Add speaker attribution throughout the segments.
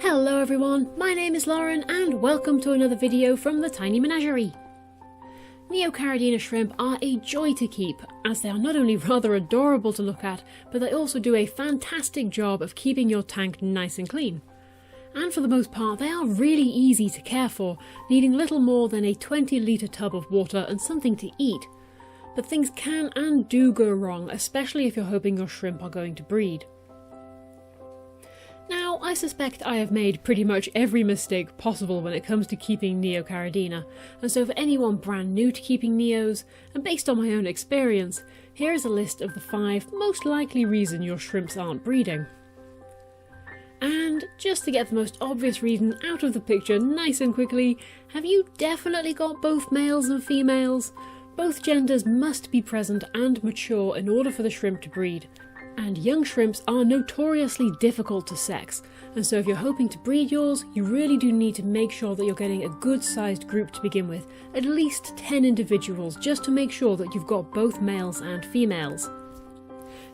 Speaker 1: Hello everyone, my name is Lauren and welcome to another video from the Tiny Menagerie. Neocaridina shrimp are a joy to keep, as they are not only rather adorable to look at, but they also do a fantastic job of keeping your tank nice and clean. And for the most part they are really easy to care for, needing little more than a 20-litre tub of water and something to eat. But things can and do go wrong, especially if you're hoping your shrimp are going to breed. Now, I suspect I have made pretty much every mistake possible when it comes to keeping Neocaridina, and so for anyone brand new to keeping Neos, and based on my own experience, here is a list of the 5 most likely reasons your shrimps aren't breeding. And just to get the most obvious reason out of the picture nice and quickly, have you definitely got both males and females? Both genders must be present and mature in order for the shrimp to breed. And young shrimps are notoriously difficult to sex, and so if you're hoping to breed yours, you really do need to make sure that you're getting a good sized group to begin with, at least 10 individuals, just to make sure that you've got both males and females.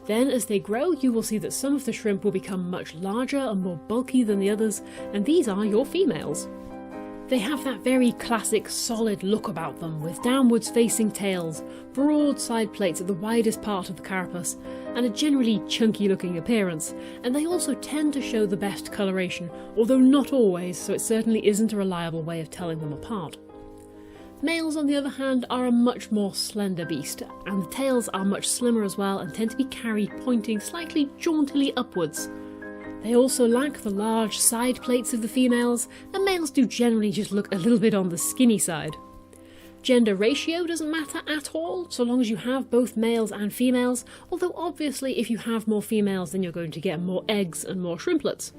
Speaker 1: Then as they grow, you will see that some of the shrimp will become much larger and more bulky than the others, and these are your females. They have that very classic solid look about them, with downwards facing tails, broad side plates at the widest part of the carapace, and a generally chunky looking appearance, and they also tend to show the best coloration, although not always, so it certainly isn't a reliable way of telling them apart. Males, on the other hand, are a much more slender beast, and the tails are much slimmer as well and tend to be carried pointing slightly jauntily upwards. They also lack the large side plates of the females, and males do generally just look a little bit on the skinny side. Gender ratio doesn't matter at all, so long as you have both males and females, although obviously if you have more females then you're going to get more eggs and more shrimplets.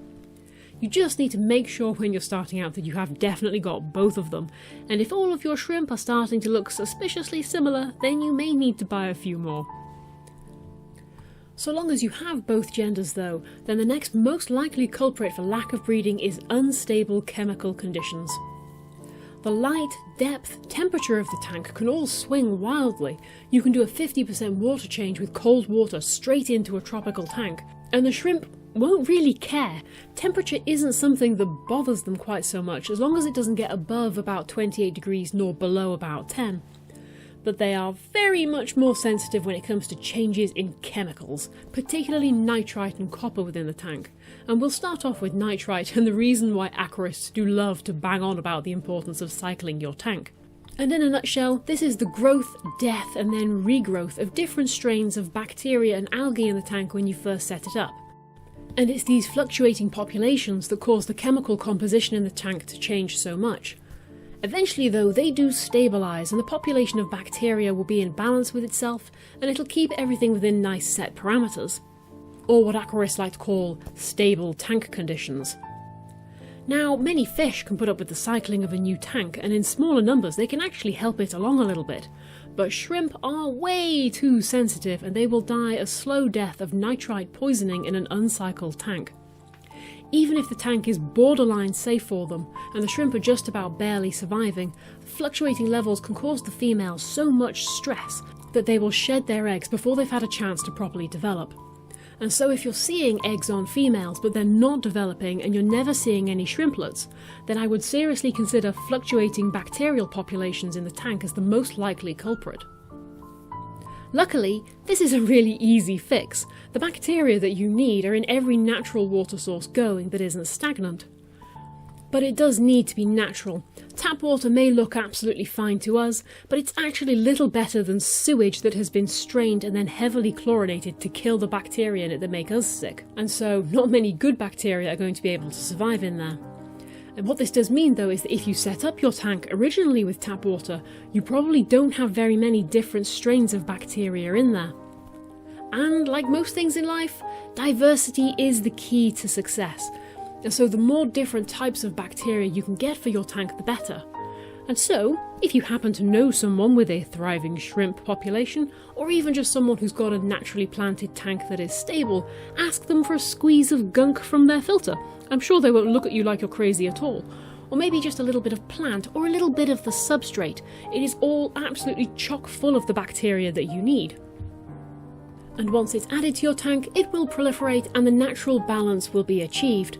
Speaker 1: You just need to make sure when you're starting out that you have definitely got both of them, and if all of your shrimp are starting to look suspiciously similar, then you may need to buy a few more. So long as you have both genders though, then the next most likely culprit for lack of breeding is unstable chemical conditions. The light, depth, temperature of the tank can all swing wildly. You can do a 50% water change with cold water straight into a tropical tank, and the shrimp won't really care. Temperature isn't something that bothers them quite so much, as long as it doesn't get above about 28 degrees nor below about 10. But they are very much more sensitive when it comes to changes in chemicals, particularly nitrite and copper within the tank. And we'll start off with nitrite and the reason why aquarists do love to bang on about the importance of cycling your tank. And in a nutshell, this is the growth, death and then regrowth of different strains of bacteria and algae in the tank when you first set it up. And it's these fluctuating populations that cause the chemical composition in the tank to change so much. Eventually though, they do stabilise and the population of bacteria will be in balance with itself, and it'll keep everything within nice set parameters, or what aquarists like to call stable tank conditions. Now, many fish can put up with the cycling of a new tank, and in smaller numbers they can actually help it along a little bit, but shrimp are way too sensitive and they will die a slow death of nitrite poisoning in an uncycled tank. Even if the tank is borderline safe for them, and the shrimp are just about barely surviving, fluctuating levels can cause the females so much stress that they will shed their eggs before they've had a chance to properly develop. And so if you're seeing eggs on females but they're not developing and you're never seeing any shrimplets, then I would seriously consider fluctuating bacterial populations in the tank as the most likely culprit. Luckily, this is a really easy fix. The bacteria that you need are in every natural water source going that isn't stagnant. But it does need to be natural. Tap water may look absolutely fine to us, but it's actually little better than sewage that has been strained and then heavily chlorinated to kill the bacteria in it that make us sick. And so not many good bacteria are going to be able to survive in there. And what this does mean though is that if you set up your tank originally with tap water, you probably don't have very many different strains of bacteria in there. And like most things in life, diversity is the key to success. And so the more different types of bacteria you can get for your tank, the better. And so, if you happen to know someone with a thriving shrimp population, or even just someone who's got a naturally planted tank that is stable, ask them for a squeeze of gunk from their filter. I'm sure they won't look at you like you're crazy at all. Or maybe just a little bit of plant, or a little bit of the substrate. It is all absolutely chock full of the bacteria that you need. And once it's added to your tank, it will proliferate and the natural balance will be achieved.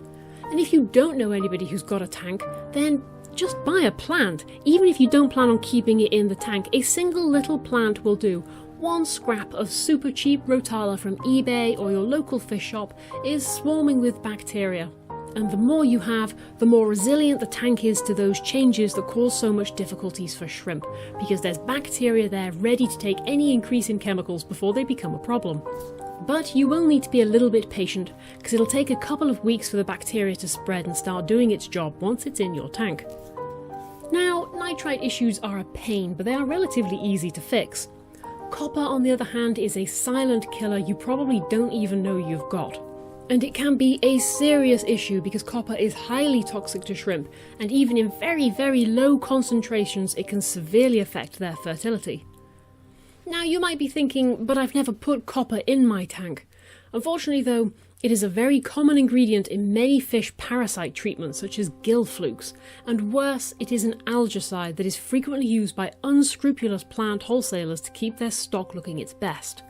Speaker 1: And if you don't know anybody who's got a tank, then just buy a plant. Even if you don't plan on keeping it in the tank, a single little plant will do. One scrap of super cheap Rotala from eBay or your local fish shop is swarming with bacteria. And the more you have, the more resilient the tank is to those changes that cause so much difficulties for shrimp, because there's bacteria there ready to take any increase in chemicals before they become a problem. But you will need to be a little bit patient, because it'll take a couple of weeks for the bacteria to spread and start doing its job once it's in your tank. Now, nitrite issues are a pain, but they are relatively easy to fix. Copper, on the other hand, is a silent killer you probably don't even know you've got. And it can be a serious issue because copper is highly toxic to shrimp, and even in very, very low concentrations it can severely affect their fertility. Now you might be thinking, but I've never put copper in my tank. Unfortunately though, it is a very common ingredient in many fish parasite treatments such as gill flukes, and worse, it is an algicide that is frequently used by unscrupulous plant wholesalers to keep their stock looking its best.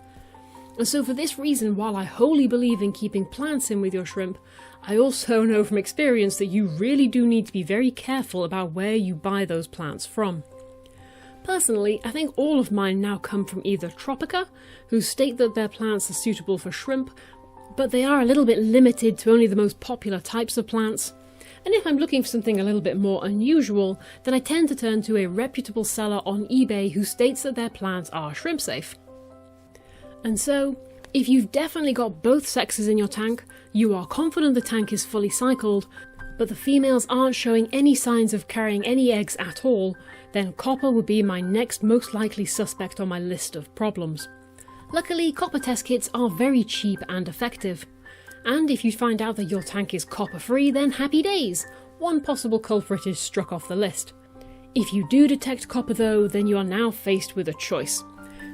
Speaker 1: And so for this reason, while I wholly believe in keeping plants in with your shrimp, I also know from experience that you really do need to be very careful about where you buy those plants from. Personally, I think all of mine now come from either Tropica, who state that their plants are suitable for shrimp, but they are a little bit limited to only the most popular types of plants. And if I'm looking for something a little bit more unusual, then I tend to turn to a reputable seller on eBay who states that their plants are shrimp safe. And so, if you've definitely got both sexes in your tank, you are confident the tank is fully cycled, but the females aren't showing any signs of carrying any eggs at all, then copper would be my next most likely suspect on my list of problems. Luckily, copper test kits are very cheap and effective. And if you find out that your tank is copper free, then happy days! One possible culprit is struck off the list. If you do detect copper though, then you are now faced with a choice.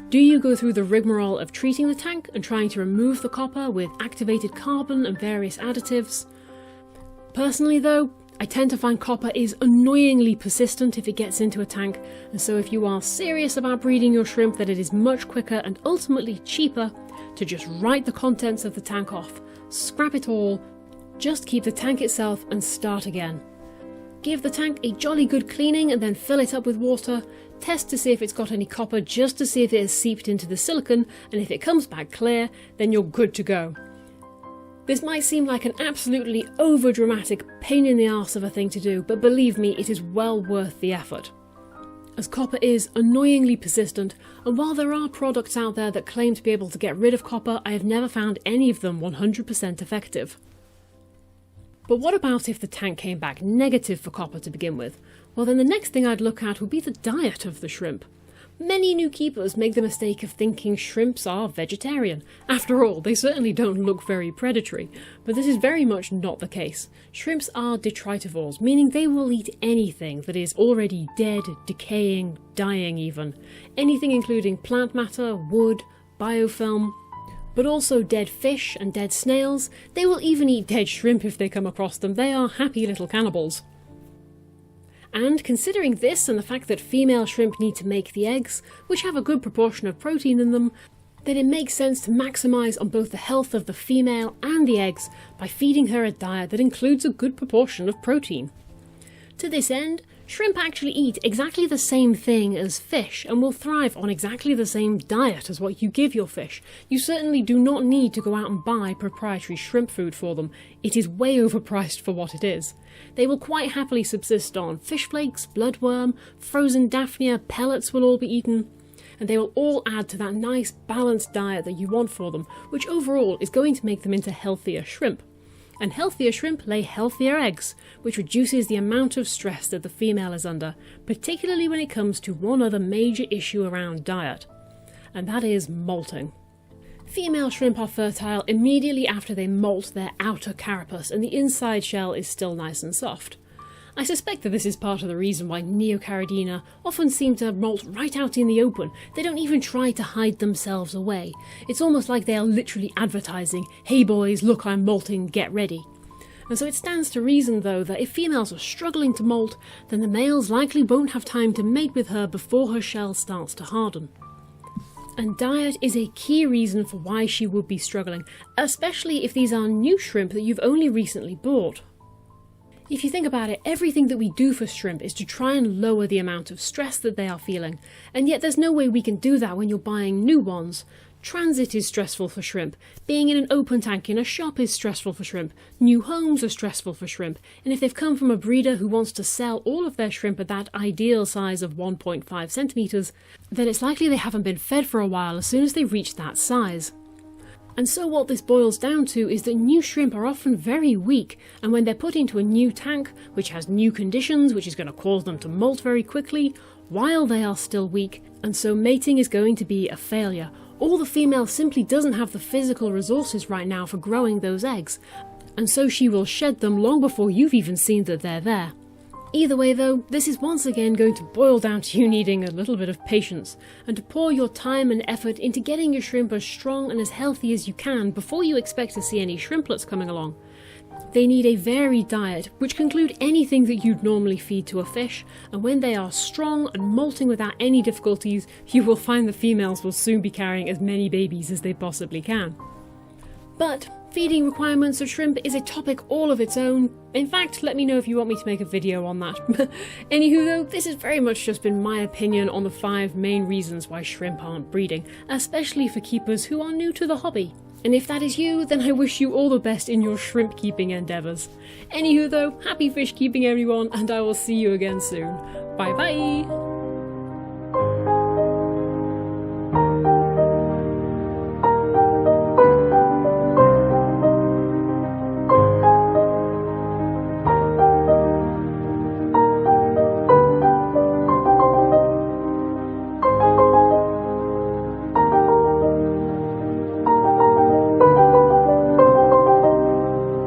Speaker 1: Do you go through the rigmarole of treating the tank and trying to remove the copper with activated carbon and various additives? Personally though, I tend to find copper is annoyingly persistent if it gets into a tank, and so if you are serious about breeding your shrimp, then it is much quicker and ultimately cheaper to just write the contents of the tank off, scrap it all, just keep the tank itself and start again. Give the tank a jolly good cleaning and then fill it up with water, test to see if it's got any copper just to see if it has seeped into the silicon, and if it comes back clear, then you're good to go. This might seem like an absolutely over-dramatic pain in the arse of a thing to do, but believe me, it is well worth the effort. As copper is annoyingly persistent, and while there are products out there that claim to be able to get rid of copper, I have never found any of them 100% effective. But what about if the tank came back negative for copper to begin with? Well, then the next thing I'd look at would be the diet of the shrimp. Many new keepers make the mistake of thinking shrimps are vegetarian. After all, they certainly don't look very predatory, but this is very much not the case. Shrimps are detritivores, meaning they will eat anything that is already dead, decaying, dying even. Anything including plant matter, wood, biofilm, but also dead fish and dead snails. They will even eat dead shrimp if they come across them. They are happy little cannibals. And considering this and the fact that female shrimp need to make the eggs, which have a good proportion of protein in them, then it makes sense to maximise on both the health of the female and the eggs by feeding her a diet that includes a good proportion of protein. To this end, shrimp actually eat exactly the same thing as fish and will thrive on exactly the same diet as what you give your fish. You certainly do not need to go out and buy proprietary shrimp food for them. It is way overpriced for what it is. They will quite happily subsist on fish flakes, bloodworm, frozen daphnia, pellets will all be eaten, and they will all add to that nice balanced diet that you want for them, which overall is going to make them into healthier shrimp. And healthier shrimp lay healthier eggs, which reduces the amount of stress that the female is under, particularly when it comes to one other major issue around diet, and that is molting. Female shrimp are fertile immediately after they molt their outer carapace, and the inside shell is still nice and soft. I suspect that this is part of the reason why Neocaridina often seem to molt right out in the open. They don't even try to hide themselves away. It's almost like they are literally advertising, "Hey boys, look, I'm molting, get ready." And so it stands to reason though that if females are struggling to molt, then the males likely won't have time to mate with her before her shell starts to harden. And diet is a key reason for why she would be struggling, especially if these are new shrimp that you've only recently bought. If you think about it, everything that we do for shrimp is to try and lower the amount of stress that they are feeling, and yet there's no way we can do that when you're buying new ones. Transit is stressful for shrimp, being in an open tank in a shop is stressful for shrimp, new homes are stressful for shrimp, and if they've come from a breeder who wants to sell all of their shrimp at that ideal size of 1.5 centimetres, then it's likely they haven't been fed for a while as soon as they reach that size. And so what this boils down to is that new shrimp are often very weak, and when they're put into a new tank, which has new conditions, which is going to cause them to molt very quickly, while they are still weak, and so mating is going to be a failure. Or the female simply doesn't have the physical resources right now for growing those eggs, and so she will shed them long before you've even seen that they're there. Either way though, this is once again going to boil down to you needing a little bit of patience, and to pour your time and effort into getting your shrimp as strong and as healthy as you can before you expect to see any shrimplets coming along. They need a varied diet, which can include anything that you'd normally feed to a fish, and when they are strong and molting without any difficulties, you will find the females will soon be carrying as many babies as they possibly can. But feeding requirements of shrimp is a topic all of its own. In fact, let me know if you want me to make a video on that. Anywho though, this has very much just been my opinion on the 5 main reasons why shrimp aren't breeding, especially for keepers who are new to the hobby. And if that is you, then I wish you all the best in your shrimp keeping endeavours. Anywho though, happy fish keeping everyone, and I will see you again soon. Bye bye!